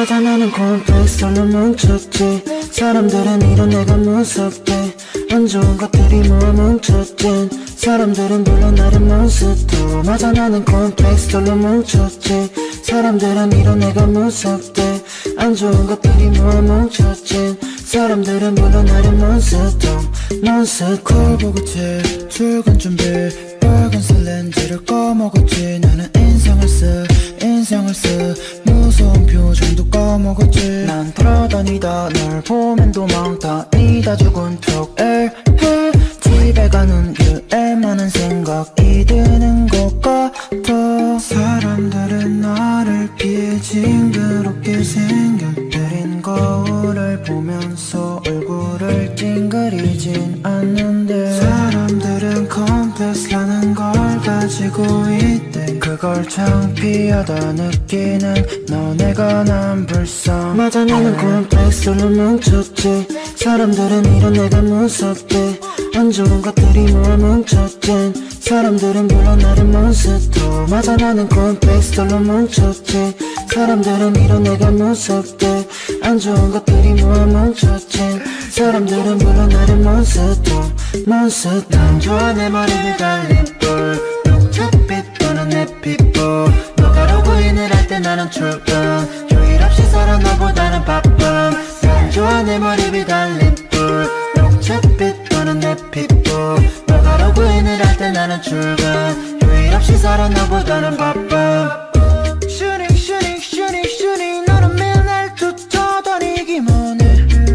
맞아 나는 콤플렉스로 뭉쳤지. 사람들은 이런 내가 무섭대. 안 좋은 것들이 모아 뭉쳤진. 사람들은 불러 나를 몬스터. 맞아 나는 콤플렉스로 뭉쳤지. 사람들은 이런 내가 무섭대. 안 좋은 것들이 모아 뭉쳤진. 사람들은 불러 나를 몬스터. 몬스터. 콜 보고 제 출근 준비. 빨간색 렌즈를 꺼먹었지. 나는 인상을 쓰 무서운 표정도 꺼먹었지. 난 돌아다니다 널 보면 도망다니다 죽은 척 집에 가는 길에 많은 생각이 드는 것 같아. 사람들은 나를 피해 징그럽게 생겨들인 거울을 보면서 얼굴을 찡그리진 않는데. 사람들은 컴플렉스라는 걸 가지고 있대. 그걸 창피하다 느끼는 너네가 난 불쌍. 맞아 나는 콤플렉스로 뭉쳤지. 사람들은 이런 내가 무섭대. 안 좋은 것들이 모아 뭉쳤진. 사람들은 불러 나를 몬스터. 맞아 나는 콤플렉스로 뭉쳤지. 사람들은 이런 내가 무섭대. 안 좋은 것들이 모아 뭉쳤진. 사람들은 불러 나를 몬스터. 난 좋아 내 머리를 달린 뿔. 녹차빛 도는 내 피부. 너가 로그인을 할 때 나는 출근. 휴일 없이 서로 너보다는 바쁨. 난 좋아 내 머리를 달린 뿔. 녹차빛 도는 내 피부. 너가 로그인을 할 때 나는 출근. 휴일 없이 서로 너보다는 바쁨. 슈닝 너는 매일 날 쫓아다니기만 해.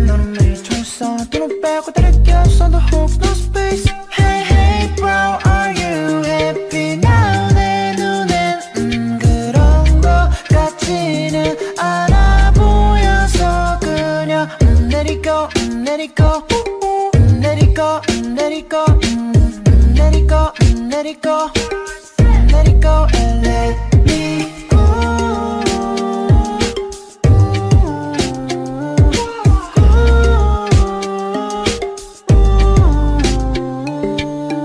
너는 매일 철사 돈을 빼고 다를 게 없어. No hope no space. Hey bro are you happy now. 내 눈엔 그런 거 같지는 않아 보여서 그냥 let it go let it go let it go let it go let it go let it go let it go and let me go.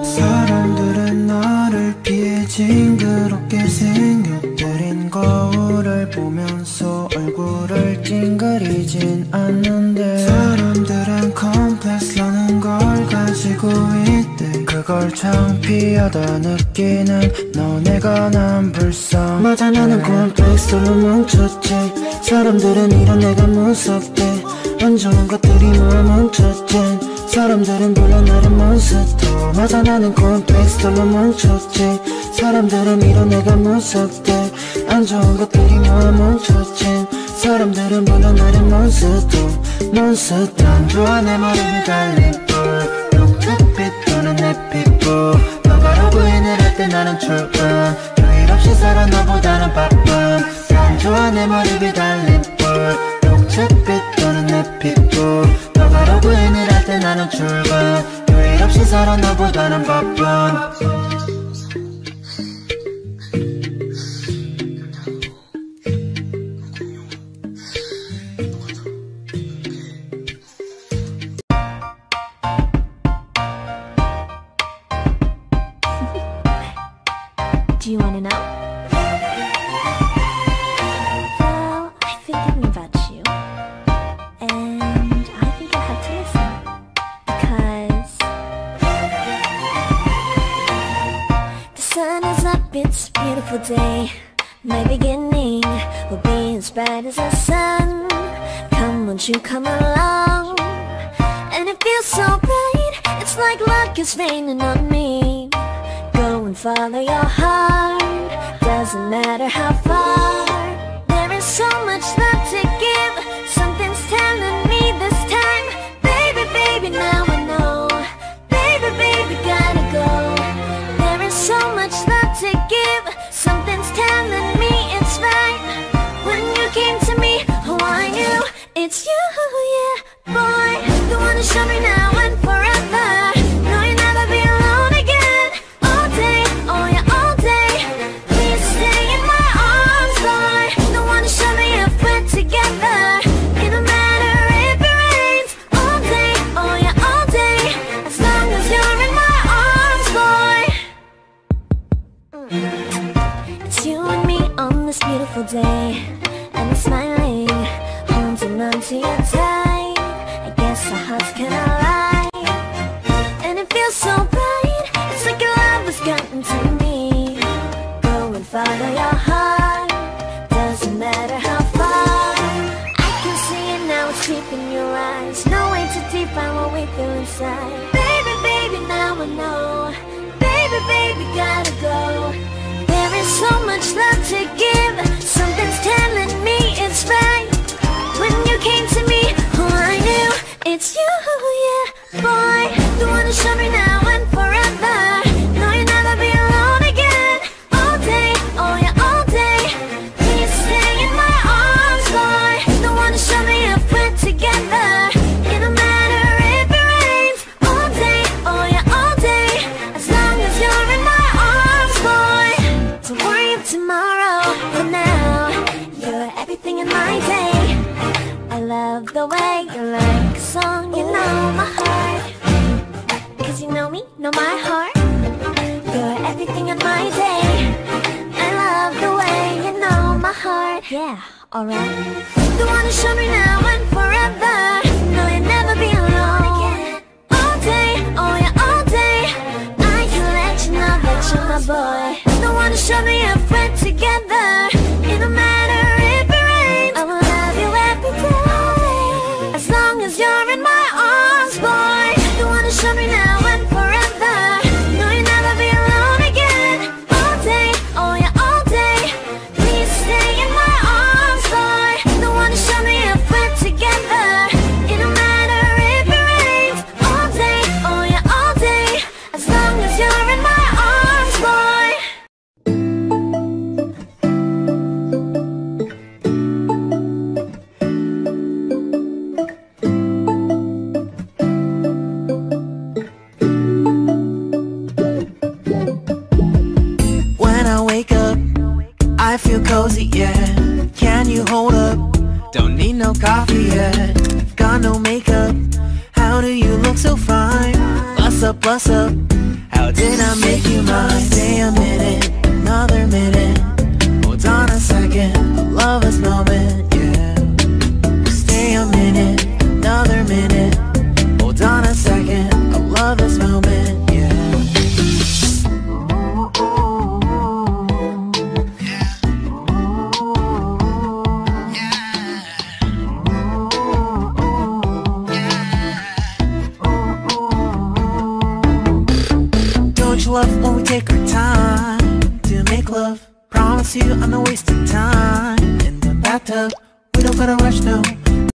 사람들은 나를 피해 징그럽게 생겨들인 거울을 보면서 얼굴을 찡그리진 않는데. 사람들은 컴플렉스라는 걸 가지고 있대. 그걸 창피하다 느끼는 너네가 난 불쌍. 맞아 나는 콤플렉스로 뭉쳤지. 사람들은 이런 내가 무섭대. 안 좋은 것들이 모아 뭉쳤진. 사람들은 불러 나를 몬스터. 맞아 나는 콤플렉스로 뭉쳤지. 사람들은 이런 내가 무섭대. 안 좋은 것들이 모아 뭉쳤진. 사람들은 불러 나를 몬스터. 난 좋아 내 머리를 달린 뿔. 녹차빛 도는 내 피부. 너가 로그인을 할 때 나는 출근. 휴일 없이 살아 너보다는 바쁨. 난 좋아 내 머리를 달린 뿔. 녹차빛 도는 내 피부. 너가 로그인을 할 때 나는 출근. 휴일 없이 살아 너보다는 바쁨. Do you wanna know? Well, I've been thinking about you, and I think I have to listen, because the sun is up, it's a beautiful day. My beginning will be as bright as the sun. Come, won't you come along? And it feels so bright, it's like luck is raining on me. Go and follow your heart, doesn't matter how far. There is so much love to give, something's telling me this time. Baby, baby, now I know. Baby, baby, gotta go. There is so much love to give, something's telling me it's right. When you came to me, oh I knew it's you, yeah, boy. The one to show me now and forever. No, you'll never be alone again. All day, oh yeah, all day. Please stay in my arms, boy. The one to show me if we're together. I know. Baby, baby, gotta go. There is so much love to give. Something's telling me it's right. When you came to me, oh, I knew it's you, yeah, boy. The one to show me now and forever. No, you'll never be alone again. All day, oh yeah, all day. Please stay in my arms, boy. The one to show me if we're together. It don't matter if it rains. All day, oh yeah, all day. As long as you're in my arms, boy. Don't worry of tomorrow. For now, you're everything in my day. I love the way you like a song, you know my heart. Cause you know me, know my heart. You're everything in my day. I love the way you know my heart. Yeah, alright. The one to show me now and forever. No, you'll never be alone again. All day, oh yeah, all day. I can let you know that you're my boy. The one to show me if we're together. It don't matter if it rains. I will love you every day. As long as you're in my arms, boy. The one to show me now and forever. No, you'll never be alone again. All day, oh yeah, all day. Please stay in my arms, boy. The one to show me if we're together. It don't matter if it rains. All day, oh yeah, all day. As long as you're in my arms, boy. When I wake up, I feel cozy, yeah. Can you hold up? Don't need no coffee yet. Got no makeup. How do you look so fine? Bust up, bust up. How did I make you mine? Stay a minute, another minute. Hold on a second, I love this moment, yeah. Stay a minute, another minute. Hold on a second, I love this moment, yeah. Don't you love when we take our time to make love? Promise you I'm not wasting time in the bathtub. We don't gotta rush, no.